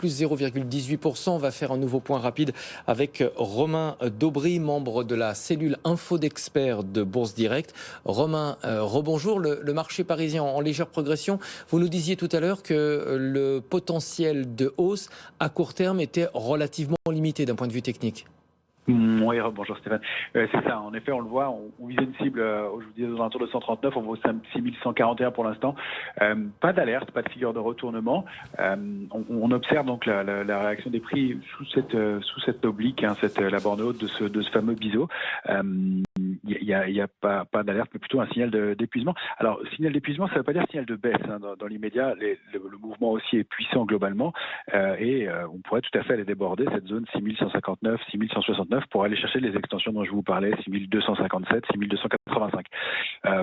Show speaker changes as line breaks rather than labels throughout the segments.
plus 0,18%. On va faire un nouveau point rapide avec Romain Daubry, membre de la cellule Info d'experts de Bourse Direct. Romain, rebonjour. Le marché parisien en légère progression. Vous nous disiez tout à l'heure que le potentiel de hausse à court terme était relativement limité d'un point de vue technique.
Oui, bonjour Stéphane. C'est ça, en effet, on le voit, on visait une cible, je vous disais, aux alentours de 139, on vaut 6141 pour l'instant. Pas d'alerte, pas de figure de retournement. On observe donc la réaction des prix sous cette oblique, la borne haute de ce fameux biseau. Il y a pas d'alerte, mais plutôt un signal d'épuisement. Alors, signal d'épuisement, ça ne veut pas dire signal de baisse. Dans l'immédiat, le mouvement aussi est puissant globalement, et on pourrait tout à fait aller déborder cette zone 6159, 6169 pour aller chercher les extensions dont je vous parlais, 6257, 6285.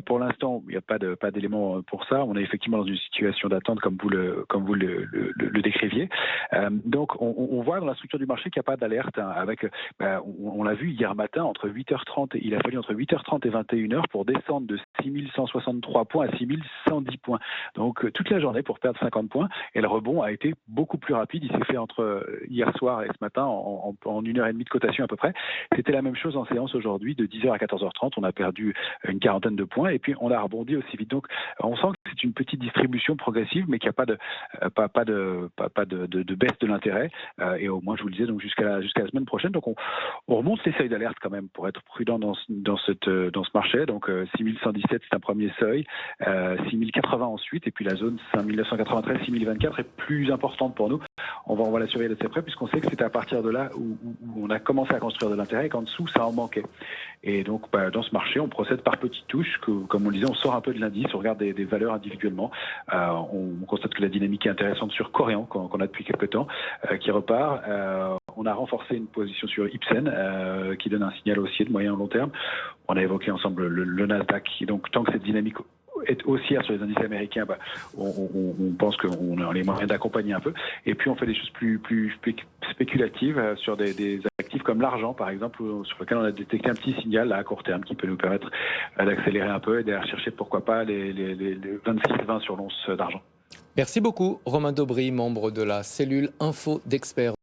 Pour l'instant, il n'y a pas d'éléments pour ça. On est effectivement dans une situation d'attente comme vous le décriviez. Donc, on voit dans la structure du marché qu'il n'y a pas d'alerte. On l'a vu hier matin, il a fallu entre 8h30 et 21h pour descendre de 6163 points à 6110 points. Donc, toute la journée pour perdre 50 points. Et le rebond a été beaucoup plus rapide. Il s'est fait entre hier soir et ce matin en 1h30 de cotation à peu près. C'était la même chose en séance aujourd'hui, de 10h à 14h30. On a perdu une quarantaine de points et puis on a rebondi aussi vite. Donc, on sent que c'est une petite distribution progressive, mais qu'il n'y a pas de baisse de l'intérêt. Et au moins, je vous le disais, donc jusqu'à la semaine prochaine. Donc, on remonte les seuils d'alerte quand même pour être prudent dans ce marché. Donc, 6117, c'est un premier seuil. 6080 ensuite. Et puis la zone 5993, 6024 est plus importante pour nous. On va la surveiller de très près puisqu'on sait que c'était à partir de là où on a commencé à construire de l'intérêt et qu'en dessous, ça en manquait. Et donc, dans ce marché, on procède par petites touches. Comme on le disait, on sort un peu de l'indice, on regarde des valeurs individuellement. On constate que la dynamique est intéressante sur Corian, qu'on a depuis quelques temps, qui repart. On a renforcé une position sur Ipsen, qui donne un signal haussier de moyen et long terme. On a évoqué ensemble le Nasdaq. Et donc, tant que cette dynamique est haussière sur les indices américains, on pense qu'on a les moyens d'accompagner un peu. Et puis on fait des choses plus spéculatives sur des actifs comme l'argent, par exemple, sur lequel on a détecté un petit signal là, à court terme qui peut nous permettre d'accélérer un peu et d'aller chercher pourquoi pas les 26-20 sur l'once d'argent.
Merci beaucoup Romain Daubry, membre de la cellule Info d'experts.